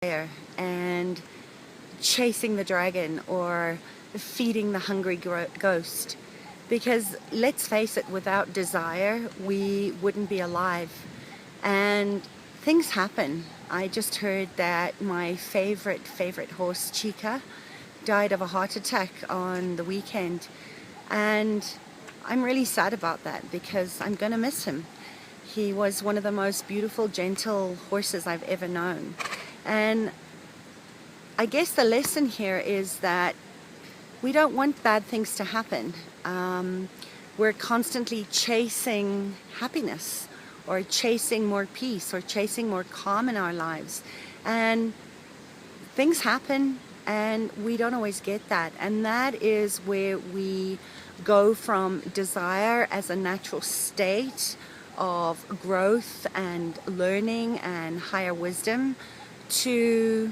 and chasing the dragon or feeding the hungry ghost. Because let's face it, without desire, we wouldn't be alive. And things happen. I just heard that my favorite horse, Chica, died of a heart attack on the weekend. And I'm really sad about that because I'm going to miss him. He was one of the most beautiful, gentle horses I've ever known. And I guess the lesson here is that we don't want bad things to happen. We're constantly chasing happiness or chasing more peace or chasing more calm in our lives. And things happen and we don't always get that. And that is where we go from desire as a natural state of growth and learning and higher wisdom to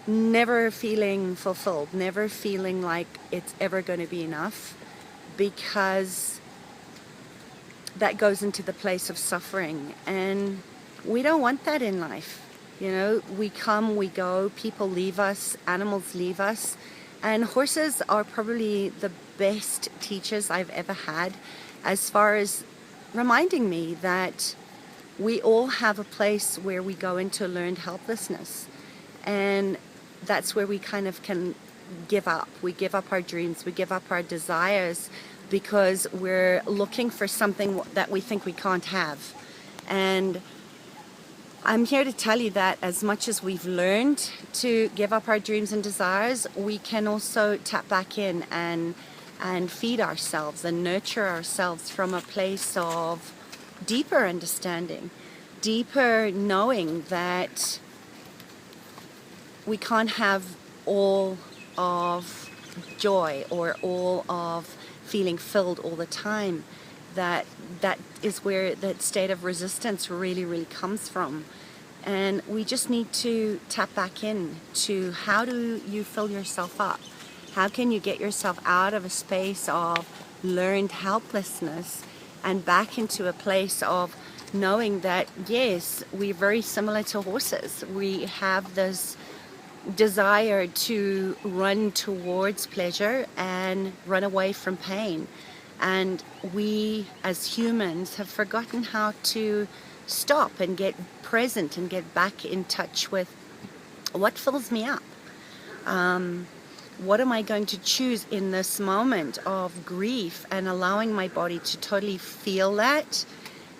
never feeling fulfilled, never feeling like it's ever going to be enough, because that goes into the place of suffering. And we don't want that in life. You know, we come, we go, people leave us, animals leave us, and horses are probably the best teachers I've ever had as far as reminding me that we all have a place where we go into learned helplessness. And that's where we kind of can give up. We give up our dreams, we give up our desires because we're looking for something that we think we can't have. And I'm here to tell you that as much as we've learned to give up our dreams and desires, we can also tap back in and feed ourselves and nurture ourselves from a place of deeper understanding, deeper knowing that we can't have all of joy or all of feeling filled all the time. That is where that state of resistance really comes from. And we just need to tap back in to how do you fill yourself up? How can you get yourself out of a space of learned helplessness and back into a place of knowing that, yes, we're very similar to horses. We have this desire to run towards pleasure and run away from pain. And we as humans have forgotten how to stop and get present and get back in touch with what fills me up. What am I going to choose in this moment of grief, and allowing my body to totally feel that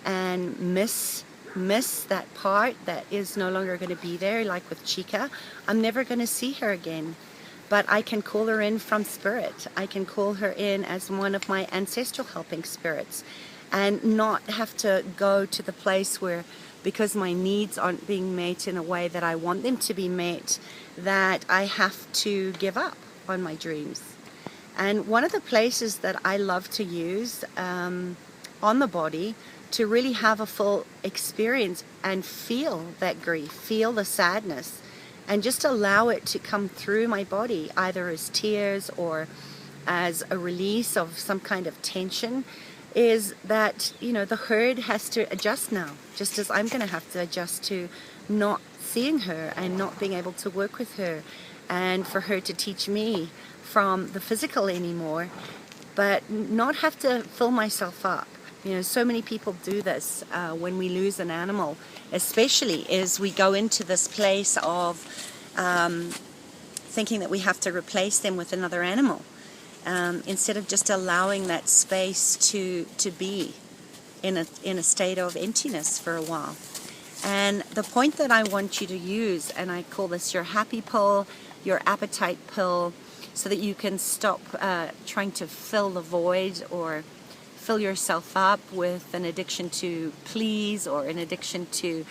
and miss that part that is no longer going to be there. Like with Chica, I'm never going to see her again, but I can call her in from spirit. I can call her in as one of my ancestral helping spirits, and not have to go to the place where, because my needs aren't being met in a way that I want them to be met, that I have to give up on my dreams. And one of the places that I love to use on the body to really have a full experience and feel that grief, feel the sadness, and just allow it to come through my body, either as tears or as a release of some kind of tension, is that, you know, the herd has to adjust now, just as I'm going to have to adjust to not seeing her and not being able to work with her, and for her to teach me from the physical anymore, but not have to fill myself up. You know, so many people do this when we lose an animal, especially as we go into this place of thinking that we have to replace them with another animal, instead of just allowing that space to be in a state of emptiness for a while. And the point that I want you to use, and I call this your happy pill, your appetite pill, so that you can stop trying to fill the void or fill yourself up with an addiction to please, or an addiction to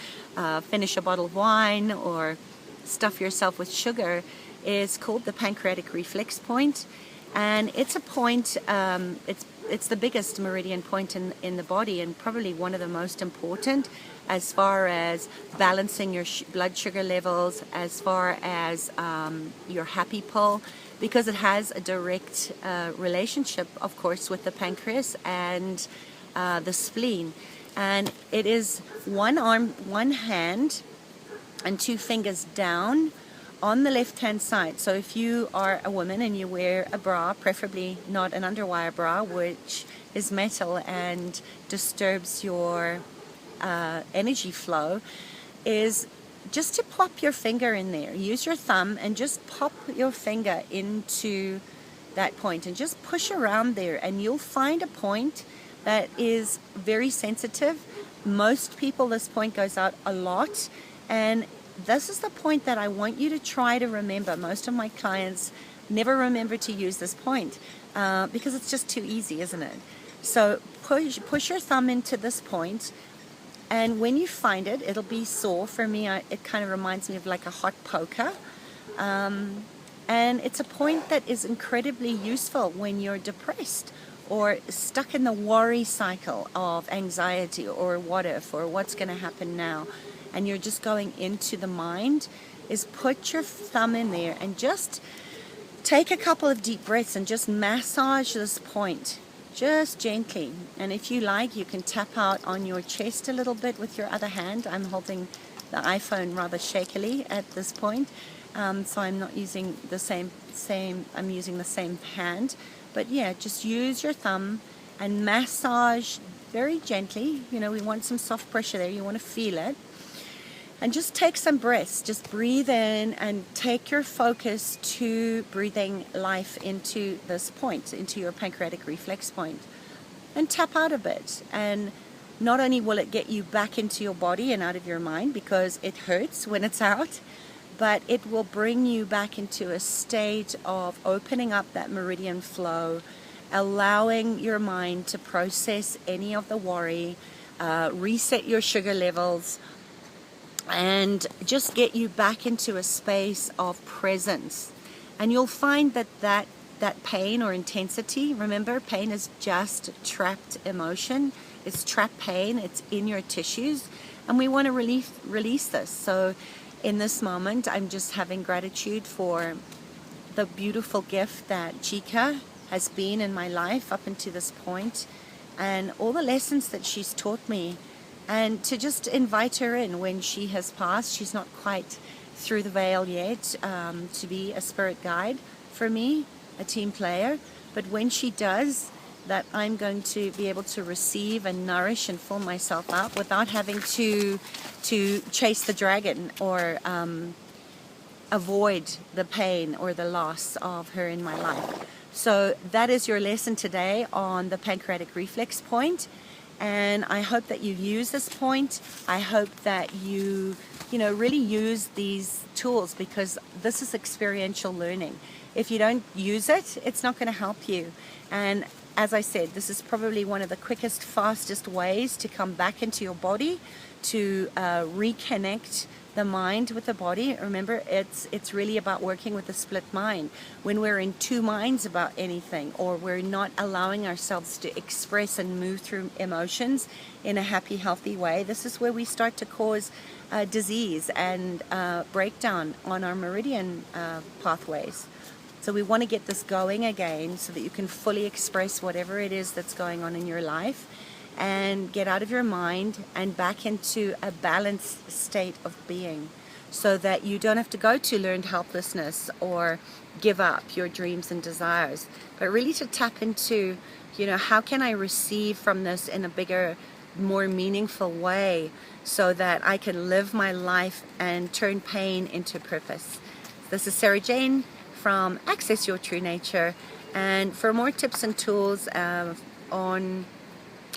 finish a bottle of wine, or stuff yourself with sugar, is called the pancreatic reflex point. And it's a point, it's the biggest meridian point in the body, and probably one of the most important as far as balancing your blood sugar levels, as far as your happy pill, because it has a direct relationship, of course, with the pancreas and the spleen. And it is one arm, one hand and 2 fingers down on the left hand side. So if you are a woman and you wear a bra, preferably not an underwire bra, which is metal and disturbs your energy flow, is just to pop your finger in there. Use your thumb and just pop your finger into that point and just push around there, and you'll find a point that is very sensitive. Most people, this point goes out a lot, and this is the point that I want you to try to remember. Most of my clients never remember to use this point because it's just too easy, isn't it? So push your thumb into this point, and when you find it, it'll be sore. For me, it kind of reminds me of like a hot poker. And it's a point that is incredibly useful when you're depressed or stuck in the worry cycle of anxiety or what if or what's going to happen now, and you're just going into the mind. Is put your thumb in there and just take a couple of deep breaths and just massage this point just gently. And if you like, you can tap out on your chest a little bit with your other hand. I'm holding the iPhone rather shakily at this point, so I'm not using the same I'm using the same hand. But yeah, just use your thumb and massage very gently. You know, we want some soft pressure there. You want to feel it. And just take some breaths. Just breathe in and take your focus to breathing life into this point, into your pancreatic reflex point. And tap out a bit. And not only will it get you back into your body and out of your mind, because it hurts when it's out, but it will bring you back into a state of opening up that meridian flow, allowing your mind to process any of the worry, reset your sugar levels, and just get you back into a space of presence. And you'll find that pain or intensity, remember, pain is just trapped emotion. It's trapped pain. It's in your tissues, and we want to release this. So in this moment, I'm just having gratitude for the beautiful gift that Chica has been in my life up until this point, and all the lessons that she's taught me. And to just invite her in when she has passed. She's not quite through the veil yet to be a spirit guide for me, a team player. But when she does, that I'm going to be able to receive and nourish and fill myself up without having to chase the dragon or avoid the pain or the loss of her in my life. So that is your lesson today on the pancreatic reflex point. And I hope that you use this point. I hope that you really use these tools, because this is experiential learning. If you don't use it, it's not going to help you. And as I said, this is probably one of the quickest, fastest ways to come back into your body, to reconnect the mind with the body. Remember, it's really about working with a split mind. When we're in two minds about anything, or we're not allowing ourselves to express and move through emotions in a happy, healthy way, this is where we start to cause disease and breakdown on our meridian pathways. So we want to get this going again so that you can fully express whatever it is that's going on in your life, and get out of your mind and back into a balanced state of being, so that you don't have to go to learned helplessness or give up your dreams and desires, but really to tap into, how can I receive from this in a bigger, more meaningful way, so that I can live my life and turn pain into purpose. This is Sarah Jane from Access Your True Nature, and for more tips and tools on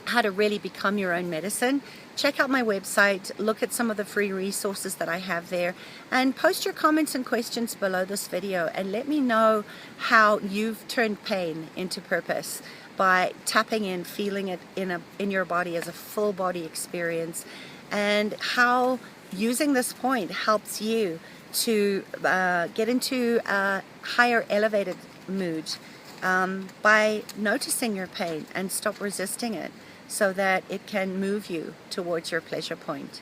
how to really become your own medicine, check out my website, look at some of the free resources that I have there, and post your comments and questions below this video, and let me know how you've turned pain into purpose by tapping in, feeling it in your body as a full body experience, and how using this point helps you to get into a higher elevated mood by noticing your pain and stop resisting it, so that it can move you towards your pleasure point.